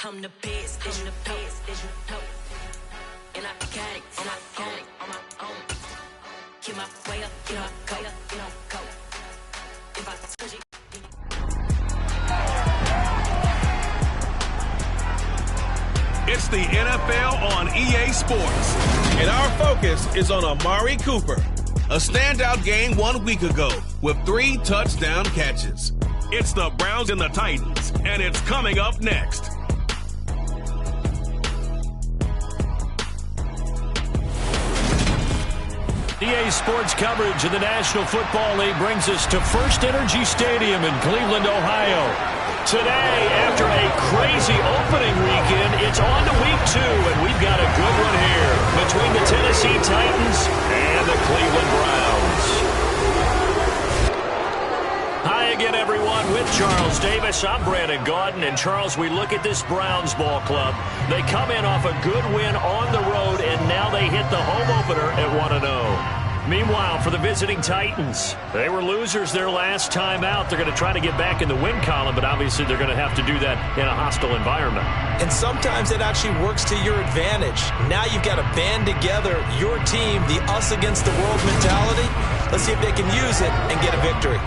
I'm the best, I'm the best, and I got it on my own. Get my way up, get my go, go. If I touch it. It's the NFL on EA Sports, and our focus is on Amari Cooper, a standout game 1 week ago with 3 touchdown catches. It's the Browns and the Titans, and it's coming up next. EA Sports coverage of the National Football League brings us to First Energy Stadium in Cleveland, Ohio. Today, after a crazy opening weekend, it's on to week 2, and we've got a good one here between the Tennessee Titans and the Cleveland Browns. Hi again, everyone, with Charles Davis. I'm Brandon Gaudin, and Charles, we look at this Browns ball club. They come in off a good win on the road, and now they hit the home opener at 1-0. Meanwhile, for the visiting Titans, they were losers their last time out. They're going to try to get back in the win column, but obviously they're going to have to do that in a hostile environment. And sometimes it actually works to your advantage. Now you've got to band together your team, the us against the world mentality. Let's see if they can use it and get a victory.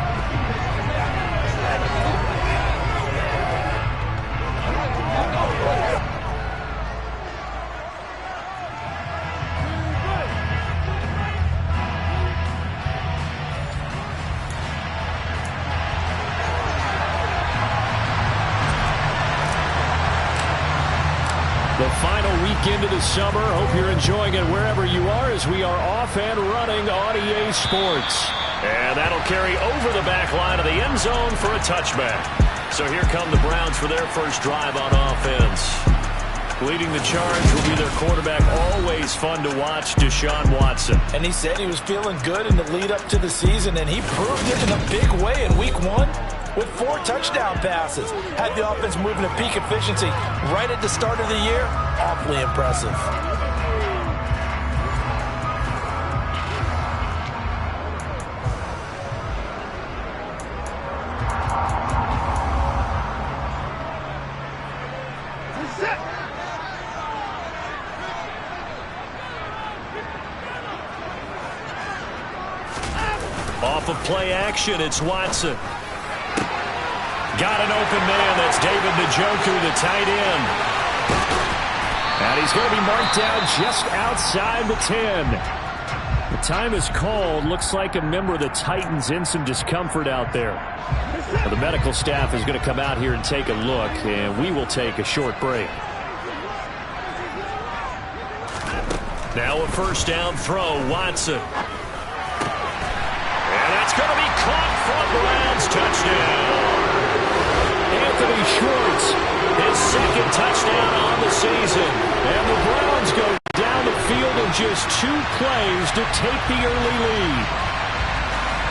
The final weekend of the summer. Hope you're enjoying it wherever you are as we are off and running on EA Sports. And that'll carry over the back line of the end zone for a touchback. So here come the Browns for their first drive on offense. Leading the charge will be their quarterback, always fun to watch, Deshaun Watson. And he said he was feeling good in the lead up to the season, and he proved it in a big way in week 1. With 4 touchdown passes. Had the offense moving at peak efficiency right at the start of the year. Awfully impressive. Off of play action, it's Watson. Got an open man. That's David Njoku, the tight end. And he's going to be marked down just outside the 10. The time is called. Looks like a member of the Titans in some discomfort out there. Well, the medical staff is going to come out here and take a look, and we will take a short break. Now a first down throw, Watson. And that's going to be caught for a Browns touchdown. Anthony Schwartz, his second touchdown on the season. And the Browns go down the field in just 2 plays to take the early lead.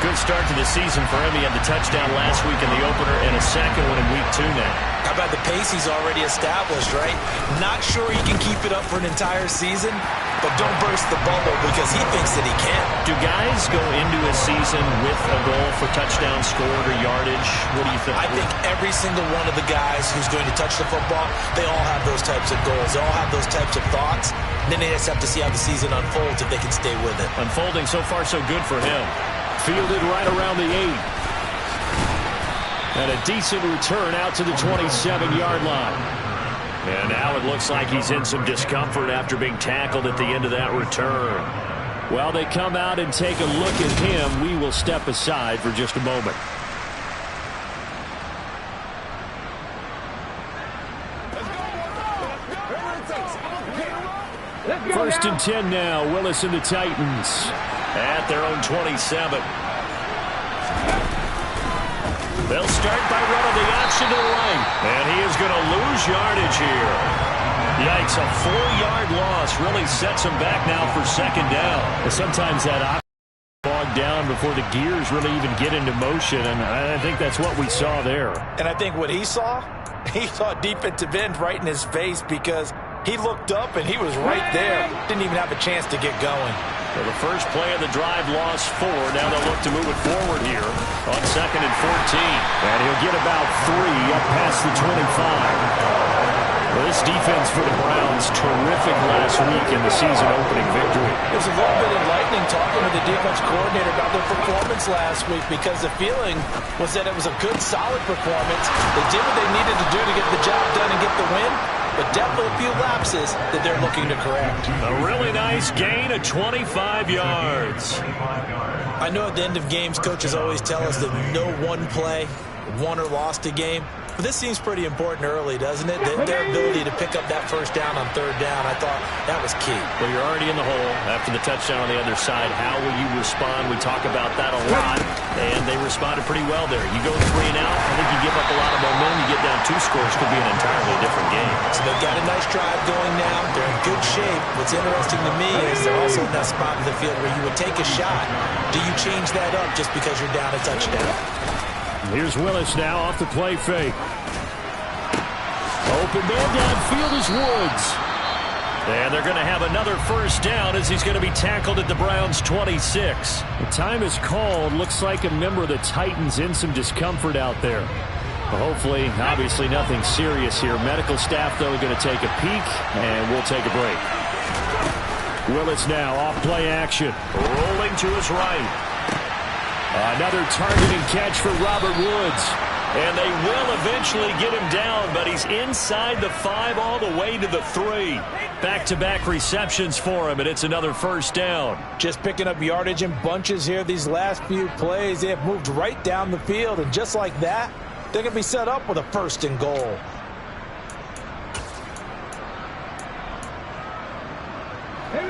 Good start to the season for him. He had the touchdown last week in the opener and a second one in week 2 now. How about the pace he's already established, right? Not sure he can keep it up for an entire season, but don't burst the bubble because he thinks that he can. Do guys go into a season with a goal for touchdown scored or yardage? What do you think? I think every single one of the guys who's going to touch the football, they all have those types of goals. They all have those types of thoughts. And then they just have to see how the season unfolds if they can stay with it. Unfolding so far so good for him. Fielded right around the 8. And a decent return out to the 27-yard line. And now it looks like he's in some discomfort after being tackled at the end of that return. While they come out and take a look at him, we will step aside for just a moment. First and 10 now. Willis and the Titans at their own 27. They'll start by running the option to the right. And he is going to lose yardage here. Yikes, a 4-yard loss really sets him back now for second down. Sometimes that option bogged down before the gears really even get into motion, and I think that's what we saw there. And I think what he saw defensive end right in his face because he looked up and he was right there. Didn't even have a chance to get going. So the first play of the drive lost 4. Now they'll look to move it forward here on 2nd and 14. And he'll get about 3 up past the 25. This defense for the Browns, terrific last week in the season-opening victory. It was a little bit enlightening talking to the defense coordinator about their performance last week because the feeling was that it was a good, solid performance. They did what they needed to do to get the job done and get the win, but definitely a few lapses that they're looking to correct. A really nice gain of 25 yards. I know at the end of games, coaches always tell us that no one play won or lost a game. But this seems pretty important early, doesn't it? Their ability to pick up that first down on third down, I thought that was key. Well, you're already in the hole after the touchdown on the other side. How will you respond? We talk about that a lot, and they responded pretty well there. You go 3 and out, I think you give up a lot of momentum. You get down 2 scores, could be an entirely different game. So they've got a nice drive going now. They're in good shape. What's interesting to me is they're also in that spot of the field where you would take a shot. Do you change that up just because you're down a touchdown? Here's Willis now off the play fake. Open man downfield is Woods. And they're going to have another first down as he's going to be tackled at the Browns' 26. The time is called. Looks like a member of the Titans in some discomfort out there. Well, hopefully, obviously nothing serious here. Medical staff, though, going to take a peek, and we'll take a break. Willis now off play action. Rolling to his right. Another targeting catch for Robert Woods. And they will eventually get him down, but he's inside the 5 all the way to the 3. Back-to-back receptions for him, and it's another first down. Just picking up yardage in bunches here these last few plays. They have moved right down the field, and just like that, they're going to be set up with a 1st and goal.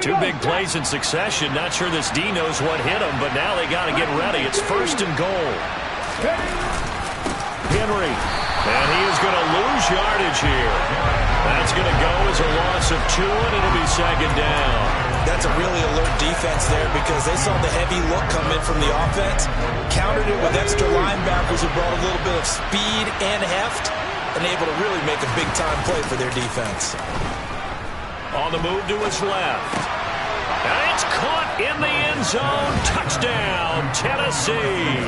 Two big plays in succession. Not sure this D knows what hit him, but now they got to get ready. It's 1st and goal. Henry. And he is going to lose yardage here. That's going to go as a loss of 2, and it'll be 2nd down. That's a really alert defense there because they saw the heavy look come in from the offense, countered it with extra linebackers who brought a little bit of speed and heft, and able to really make a big-time play for their defense. On the move to his left. And it's caught in the end zone. Touchdown, Tennessee.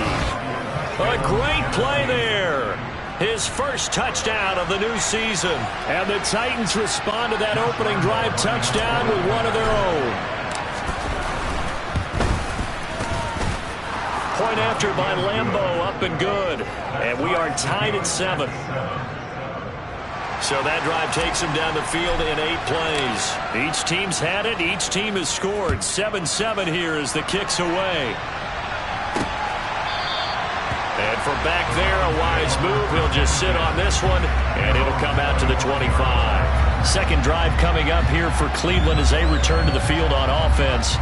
A great play there. His first touchdown of the new season. And the Titans respond to that opening drive touchdown with one of their own. Point after by Lambeau, up and good. And we are tied at 7. So that drive takes him down the field in 8 plays. Each team's had it. Each team has scored. 7-7 here as the kick's away. And from back there, a wise move. He'll just sit on this one, and it'll come out to the 25. Second drive coming up here for Cleveland as they return to the field on offense.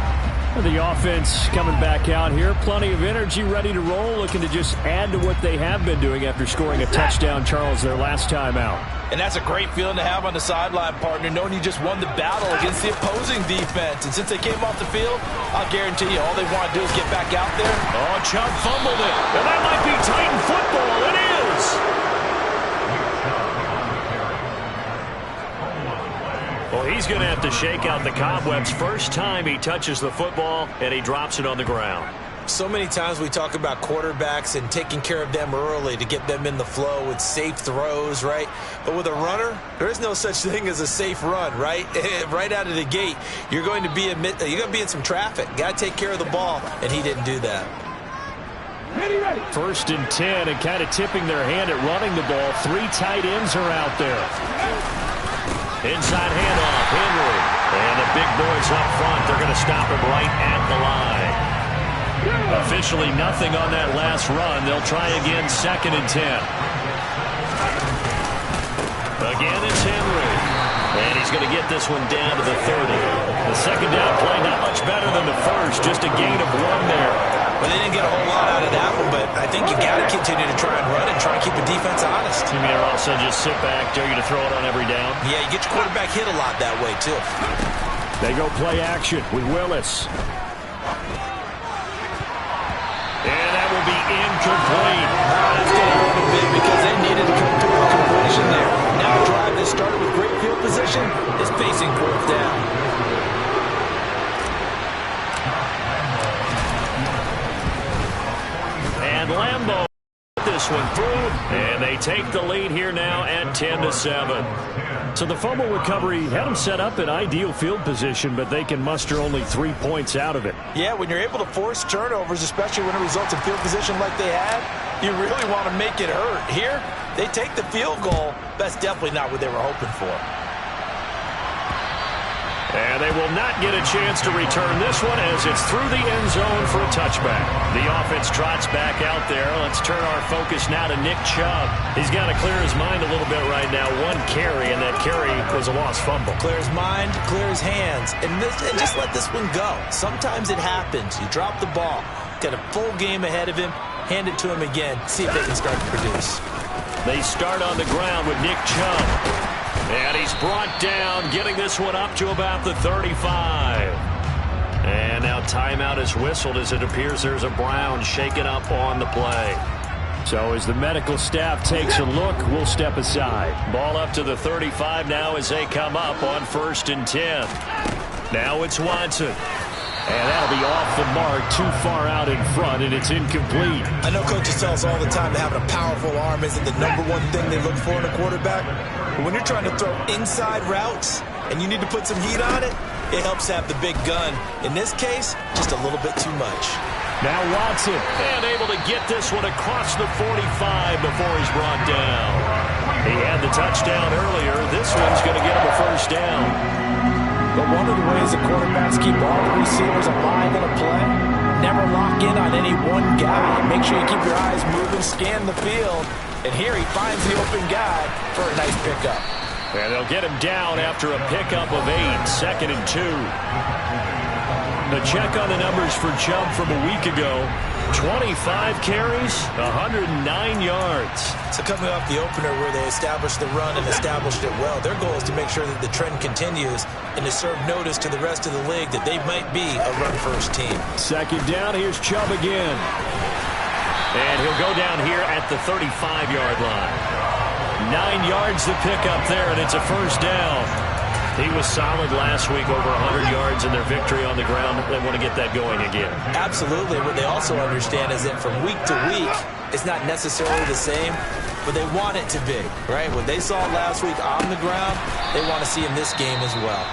The offense coming back out here. Plenty of energy, ready to roll, looking to just add to what they have been doing after scoring a touchdown, Charles, their last time out. And that's a great feeling to have on the sideline, partner, knowing you just won the battle against the opposing defense. And since they came off the field, I'll guarantee you all they want to do is get back out there. Oh, Chubb fumbled it. And that might be Titan football. It is. Well, he's going to have to shake out the cobwebs. First time he touches the football, and he drops it on the ground. So many times we talk about quarterbacks and taking care of them early to get them in the flow with safe throws, right? But with a runner, there is no such thing as a safe run, right? Right out of the gate, you're going to be in some traffic. Got to take care of the ball, and he didn't do that. 1st and 10, and kind of tipping their hand at running the ball. 3 tight ends are out there. Inside handoff, Henry. And the big boys up front, they're going to stop him right at the line. Officially nothing on that last run. They'll try again, 2nd and 10. Again, it's Henry. And he's going to get this one down to the 30. The second down play, not much better than the first. Just a gain of 1 there. Well, they didn't get a whole lot out of that one, but I think you got to continue to try and run and try and keep the defense honest. You mean also just sit back, dare you to throw it on every down? Yeah, you get your quarterback hit a lot that way, too. They go play action with Willis. And that will be incomplete. That's going to hurt a bit because they needed to come through a completion there. Now a drive that started with great field position is facing 4th down. And Lambeau this one through, and they take the lead here now at 10-7. So the fumble recovery had them set up in ideal field position, but they can muster only 3 points out of it. Yeah, when you're able to force turnovers, especially when it results in field position like they had, you really want to make it hurt. Here, they take the field goal. That's definitely not what they were hoping for. And they will not get a chance to return this one as it's through the end zone for a touchback. The offense trots back out there. Let's turn our focus now to Nick Chubb. He's got to clear his mind a little bit right now. One carry, and that carry was a lost fumble. Clear his mind, clear his hands, and just let this one go. Sometimes it happens. You drop the ball. Got a full game ahead of him. Hand it to him again. See if they can start to produce. They start on the ground with Nick Chubb. And he's brought down, getting this one up to about the 35. And now timeout is whistled as it appears there's a Brown shaken up on the play. So as the medical staff takes a look, we'll step aside. Ball up to the 35 now as they come up on 1st and 10. Now it's Watson. And that'll be off the mark, too far out in front, and it's incomplete. I know coaches tell us all the time that having a powerful arm isn't the #1 thing they look for in a quarterback. But when you're trying to throw inside routes and you need to put some heat on it, it helps have the big gun. In this case, just a little bit too much. Now Watson, and able to get this one across the 45 before he's brought down. He had the touchdown earlier. This one's going to get him a 1st down. But one of the ways the quarterbacks keep all the receivers alive in a play, never lock in on any one guy. Make sure you keep your eyes moving, scan the field. And here he finds the open guy for a nice pickup. And they'll get him down after a pickup of 8, 2nd and 2. The check on the numbers for Chubb from a week ago. 25 carries, 109 yards. So coming off the opener where they established the run and established it well, their goal is to make sure that the trend continues and to serve notice to the rest of the league that they might be a run-first team. 2nd down, here's Chubb again. And he'll go down here at the 35-yard line. 9 yards to pick up there, and it's a 1st down. He was solid last week, over 100 yards in their victory on the ground. They want to get that going again. Absolutely. What they also understand is that from week to week, it's not necessarily the same, but they want it to be, right? What they saw last week on the ground, they want to see in this game as well.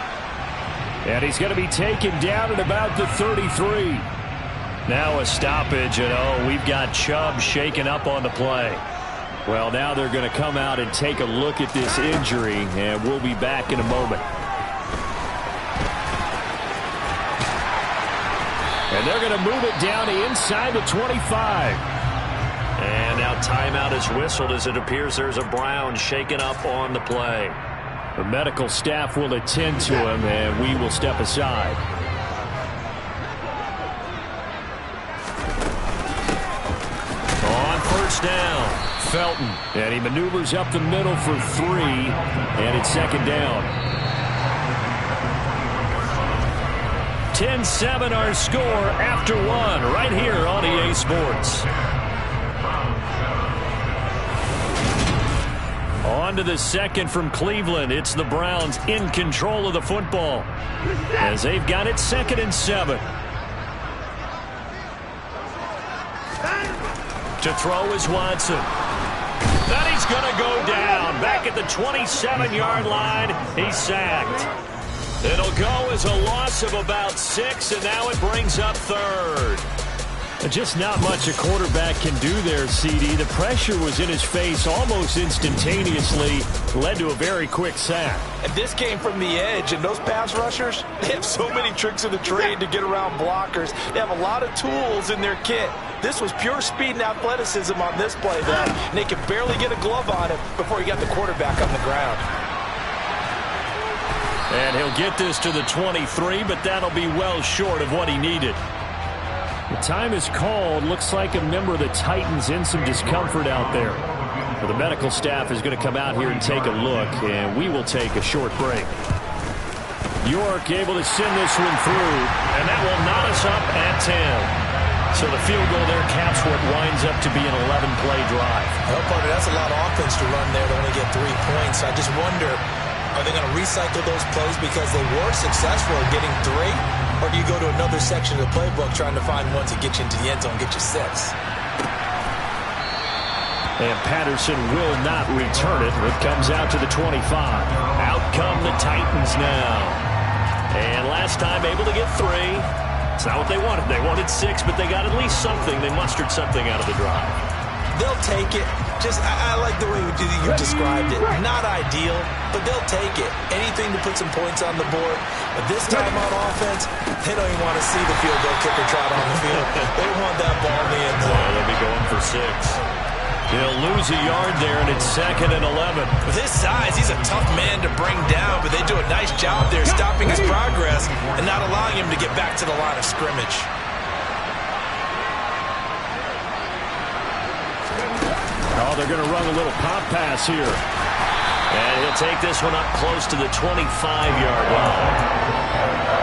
And he's going to be taken down at about the 33. Now a stoppage, and we've got Chubb shaken up on the play. Well, now they're going to come out and take a look at this injury, and we'll be back in a moment. And they're going to move it down to inside the 25. And now timeout is whistled as it appears there's a Brown shaken up on the play. The medical staff will attend to him, and we will step aside. On 1st down. Felton, and he maneuvers up the middle for 3, and it's 2nd down. 10-7 our score after 1 right here on EA Sports. On to the 2nd from Cleveland. It's the Browns in control of the football as they've got it 2nd and 7. To throw is Watson. Then he's going to go down. Back at the 27-yard line, he's sacked. It'll go as a loss of about 6, and now it brings up 3rd. Just not much a quarterback can do there, CD. The pressure was in his face almost instantaneously, led to a very quick sack. And this came from the edge, and those pass rushers, they have so many tricks of the trade to get around blockers. They have a lot of tools in their kit. This was pure speed and athleticism on this play, though, and they could barely get a glove on him before he got the quarterback on the ground. And he'll get this to the 23, but that'll be well short of what he needed. The time is called. Looks like a member of the Titans in some discomfort out there. Well, the medical staff is going to come out here and take a look, and we will take a short break. York able to send this one through, and that will knot us up at 10. So the field goal there caps what winds up to be an 11-play drive. Well, partner, that's a lot of offense to run there to only get 3 points. I just wonder, are they going to recycle those plays because they were successful in getting 3? Or do you go to another section of the playbook trying to find ones that get you into the end zone, get you 6? And Patterson will not return it. It comes out to the 25. Out come the Titans now. And last time able to get 3. It's not what they wanted. They wanted 6, but they got at least something. They mustered something out of the drive. They'll take it. I like the way you described it. Not ideal, but they'll take it. Anything to put some points on the board. But this time on offense, they don't even want to see the field goal kicker trot on the field. They want that ball in the end zone. Well, they'll be going for 6. He'll lose a yard there, and it's 2nd and 11. With his size, he's a tough man to bring down, but they do a nice job there stopping his progress and not allowing him to get back to the line of scrimmage. Oh, they're going to run a little pop pass here. And he'll take this one up close to the 25-yard line.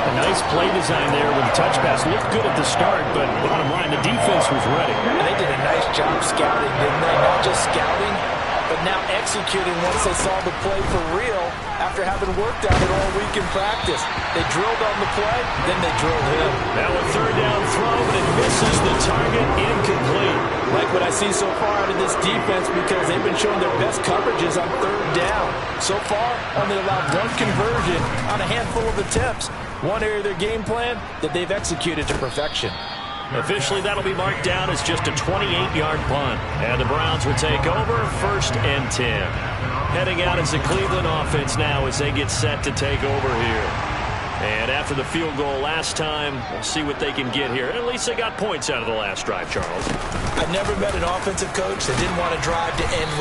A nice play design there with the touch pass. Looked good at the start, but bottom line, the defense was ready. And they did a nice job scouting, didn't they? Not just scouting, but now executing once they saw the play for real after having worked on it all week in practice. They drilled on the play, then they drilled him. Now a 3rd down throw, but it misses the target, incomplete. Like what I see so far out of this defense because they've been showing their best coverages on 3rd down. So far, only allowed 1 conversion on a handful of attempts. One area of their game plan that they've executed to perfection. Officially, that'll be marked down as just a 28-yard punt. And the Browns will take over 1st and 10. Heading out is the Cleveland offense now as they get set to take over here. And after the field goal last time, we'll see what they can get here. At least they got points out of the last drive, Charles. I've never met an offensive coach that didn't want to drive to end.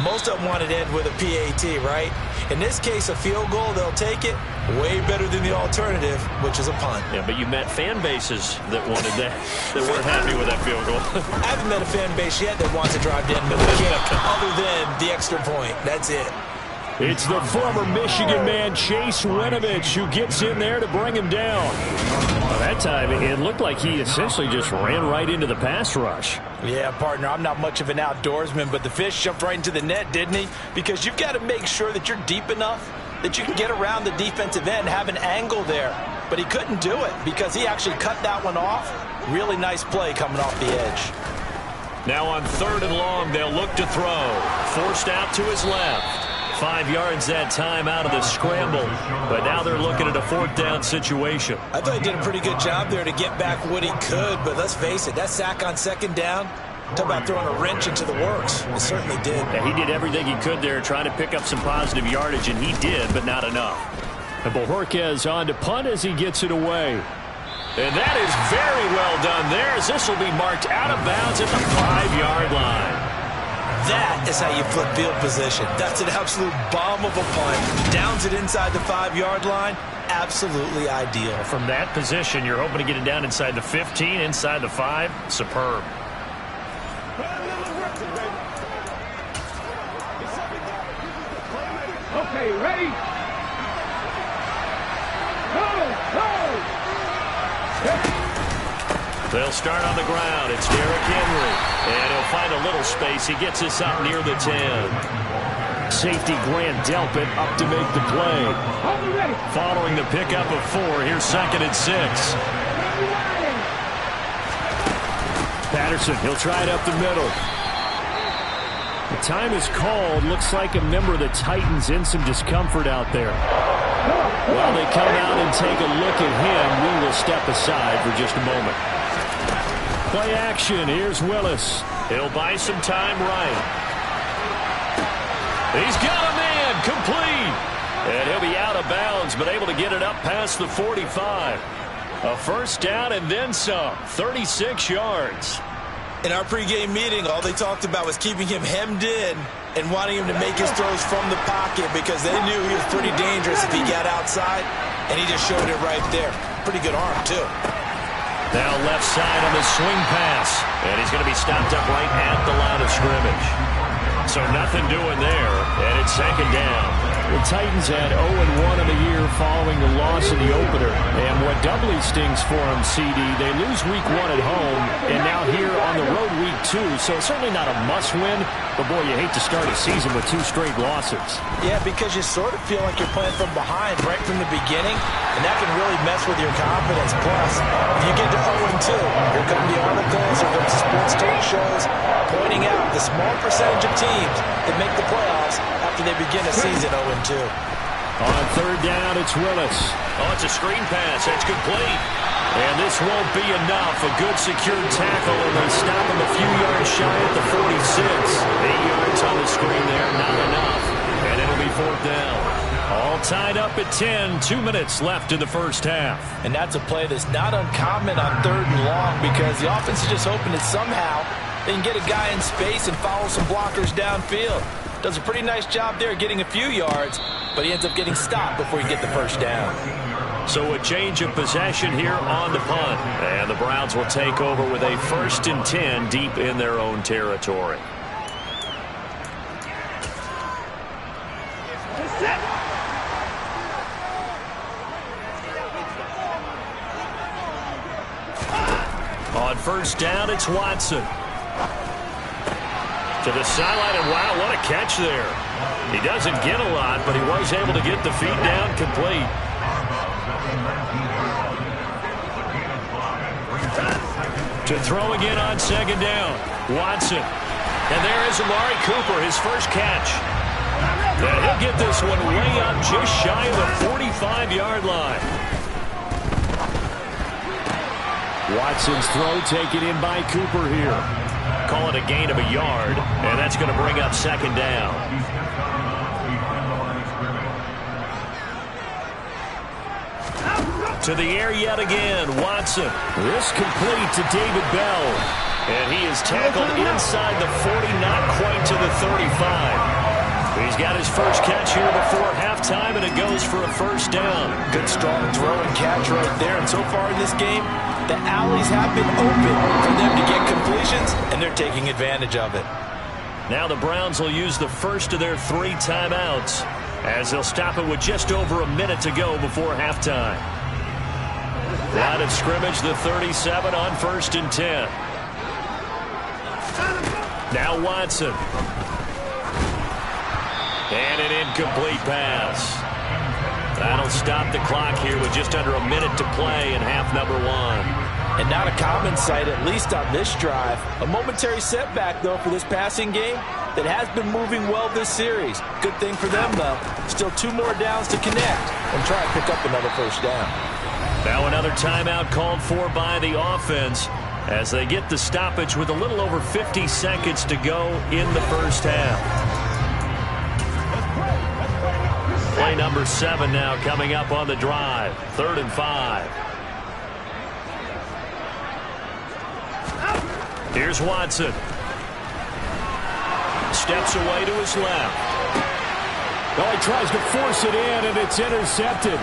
Most of them wanted to end with a PAT, right? In this case, a field goal, they'll take it. Way better than the alternative, which is a punt. Yeah, but you met fan bases that wanted that, that weren't happy with that field goal. I haven't met a fan base yet that wants to drive to end with a kick other than the extra point. That's it. It's the former Michigan man, Chase Winovich, who gets in there to bring him down. Well, that time, it looked like he essentially just ran right into the pass rush. Yeah, partner, I'm not much of an outdoorsman, but the fish jumped right into the net, didn't he? Because you've got to make sure that you're deep enough that you can get around the defensive end, have an angle there. But he couldn't do it because he actually cut that one off. Really nice play coming off the edge. Now on 3rd and long, they'll look to throw. Forced out to his left. 5 yards that time out of the scramble. But now they're looking at a 4th down situation. I thought he did a pretty good job there to get back what he could. But let's face it, that sack on 2nd down, talk about throwing a wrench into the works. It certainly did. Yeah, he did everything he could there trying to pick up some positive yardage, and he did, but not enough. And Bojorquez on to punt as he gets it away. And that is very well done there, as this will be marked out of bounds at the 5-yard line. That is how you flip field position. That's an absolute bomb of a punt. Downs it inside the 5-yard line. Absolutely ideal. From that position, you're hoping to get it down inside the 15, inside the 5. Superb. Okay, ready? Go! They'll start on the ground. It's Derrick Henry. And he'll find a little space. He gets us up near the 10. Safety Grant Delpit up to make the play. Following the pickup of 4, here's 2nd and 6. Patterson, he'll try it up the middle. The time is called. Looks like a member of the Titans in some discomfort out there. While they come out and take a look at him, we will step aside for just a moment. Play action. Here's Willis. He'll buy some time right. He's got a man. Complete. And he'll be out of bounds, but able to get it up past the 45. A 1st down and then some. 36 yards. In our pregame meeting, all they talked about was keeping him hemmed in and wanting him to make his throws from the pocket because they knew he was pretty dangerous if he got outside, and he just showed it right there. Pretty good arm, too. Now left side on the swing pass, and he's going to be stopped up right at the line of scrimmage. So nothing doing there, and it's 2nd down. The Titans had 0-1 in the year following the loss in the opener. And what doubly stings for them, CD, they lose week 1 at home, and now here on the road week 2. So it's certainly not a must-win, but boy, you hate to start a season with 2 straight losses. Yeah, because you sort of feel like you're playing from behind right from the beginning, and that can really mess with your confidence. Plus, if you get to 0-2, here come the articles, here comes the sports talk shows, pointing out the small percentage of teams that make the playoffs after they begin a season 0-2. On third down, it's Willis. Oh, it's a screen pass. That's complete. And this won't be enough. A good secured tackle, and they stop him a few yards shy at the 46. 8 yards on the screen there, not enough. And it'll be fourth down. All tied up at 10, 2 minutes left in the first half. And that's a play that's not uncommon on third and long because the offense is just hoping that somehow they can get a guy in space and follow some blockers downfield. Does a pretty nice job there getting a few yards, but he ends up getting stopped before you get the first down. So a change of possession here on the punt. And the Browns will take over with a 1st and 10 deep in their own territory. On first down, it's Watson. To the sideline, and wow, what a catch there. He doesn't get a lot, but he was able to get the feet down complete. To throw again on second down, Watson. And there is Amari Cooper, his first catch. And he'll get this one way up just shy of the 45-yard line. Watson's throw taken in by Cooper here. Call it a gain of a yard, and that's going to bring up second down. To the air yet again, Watson. This complete to David Bell. And he is tackled inside the 40, not quite to the 35. He's got his first catch here before halftime, and it goes for a first down. Good strong throw and catch right there. And so far in this game, the alleys have been open for them to get completions, and they're taking advantage of it. Now the Browns will use the first of their 3 timeouts as they'll stop it with just over a minute to go before halftime. Line of scrimmage, the 37 on 1st and 10. Now Watson. And an incomplete pass. That'll stop the clock here with just under a minute to play in half number 1. And not a common sight, at least on this drive. A momentary setback, though, for this passing game that has been moving well this series. Good thing for them, though. Still 2 more downs to connect and try to pick up another first down. Now another timeout called for by the offense as they get the stoppage with a little over 50 seconds to go in the first half. Play number 7 now coming up on the drive. 3rd and 5. Here's Watson. Steps away to his left. Well, he tries to force it in, and it's intercepted.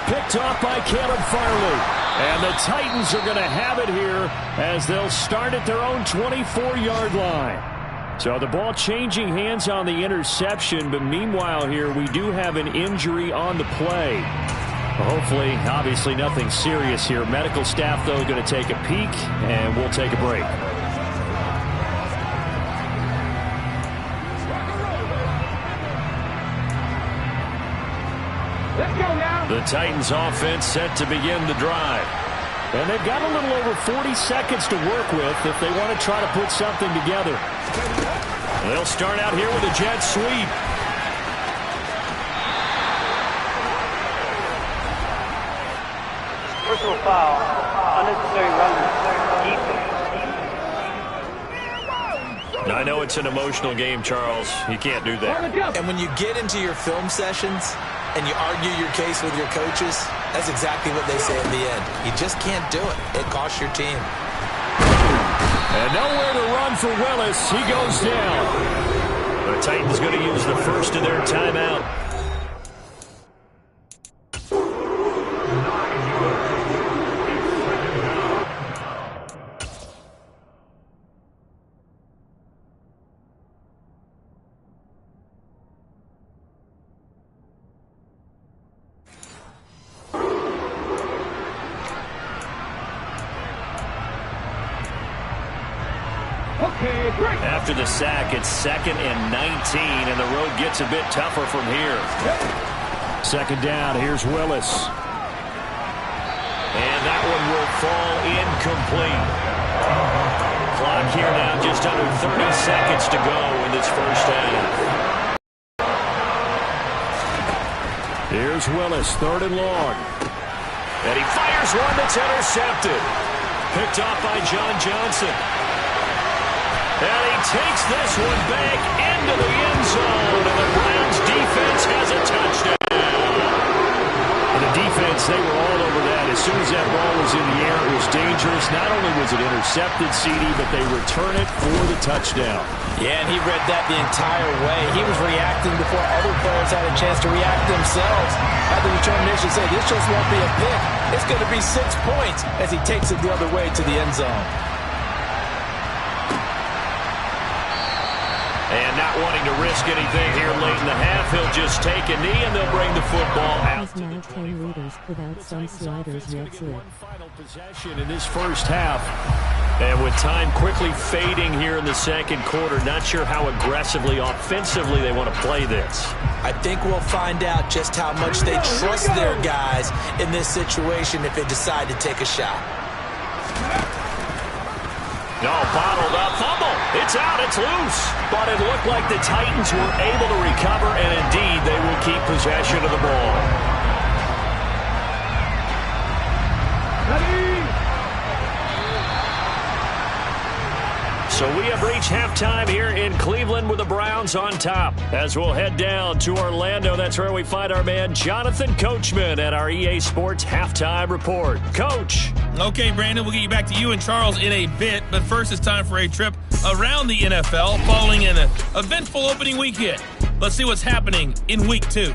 Picked off by Caleb Farley. And the Titans are going to have it here as they'll start at their own 24-yard line. So the ball changing hands on the interception, but meanwhile here we do have an injury on the play. Hopefully, obviously nothing serious here. Medical staff, though, going to take a peek, and we'll take a break. Let's go now. The Titans offense set to begin the drive. And they've got a little over 40 seconds to work with if they want to try to put something together. They'll start out here with a jet sweep. Personal foul, unnecessary run, Now, I know it's an emotional game, Charles. You can't do that. And when you get into your film sessions and you argue your case with your coaches, that's exactly what they say at the end. You just can't do it. It costs your team. And nowhere to run for Willis. He goes down. The Titans going to use the first of their timeout. Okay, break. After the sack, it's 2nd and 19, and the road gets a bit tougher from here. Second down, here's Willis. And that one will fall incomplete. Clock here now, just under 30 seconds to go in this first half. Here's Willis, 3rd and long. And he fires one that's intercepted. Picked off by John Johnson. And he takes this one back into the end zone. And the Browns defense has a touchdown. And the defense, they were all over that. As soon as that ball was in the air, it was dangerous. Not only was it intercepted, CD, but they return it for the touchdown. Yeah, and he read that the entire way. He was reacting before other players had a chance to react themselves. Had the determination to say, this just won't be a pick. It's going to be 6 points as he takes it the other way to the end zone. And not wanting to risk anything here late in the half, he'll just take a knee and they'll bring the football out. He's now 10 leaders without some sliders yet. One final possession in this first half. And with time quickly fading here in the second quarter, not sure how aggressively, offensively they want to play this. I think we'll find out just how much they trust their guys in this situation if they decide to take a shot. No, bottled up, fumble. It's out, it's loose. But it looked like the Titans were able to recover, and indeed they will keep possession of the ball. Ready. So we have reached halftime here in Cleveland with the Browns on top. As we'll head down to Orlando, that's where we find our man Jonathan Coachman at our EA Sports Halftime Report. Coach. Okay, Brandon, we'll get you back to you and Charles in a bit, but first it's time for a trip around the NFL following an eventful opening weekend. Let's see what's happening in Week 2.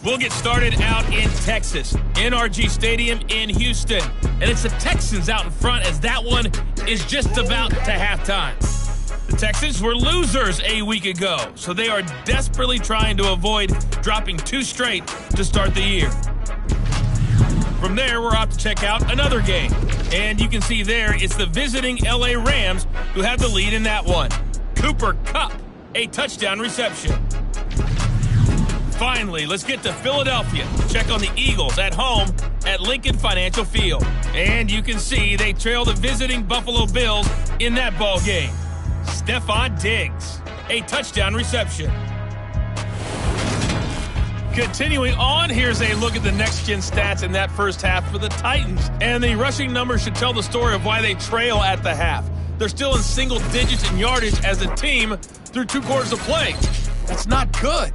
We'll get started out in Texas, NRG Stadium in Houston. And it's the Texans out in front as that one is just about to halftime. The Texans were losers a week ago, so they are desperately trying to avoid dropping 2 straight to start the year. From there, we're off to check out another game. And you can see there, it's the visiting LA Rams who have the lead in that one. Cooper Kupp, a touchdown reception. Finally, let's get to Philadelphia. Check on the Eagles at home at Lincoln Financial Field. And you can see they trail the visiting Buffalo Bills in that ball game. Stephon Diggs, a touchdown reception. Continuing on, here's a look at the next-gen stats in that first half for the Titans. And the rushing numbers should tell the story of why they trail at the half. They're still in single digits in yardage as a team through 2 quarters of play. That's not good.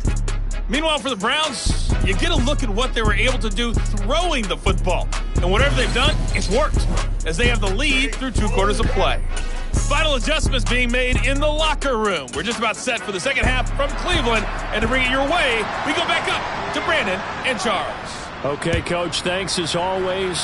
Meanwhile, for the Browns, you get a look at what they were able to do throwing the football. And whatever they've done, it's worked, as they have the lead through 2 quarters of play. Final adjustments being made in the locker room. We're just about set for the second half from Cleveland. And to bring it your way, we go back up to Brandon and Charles. Okay, Coach, thanks as always.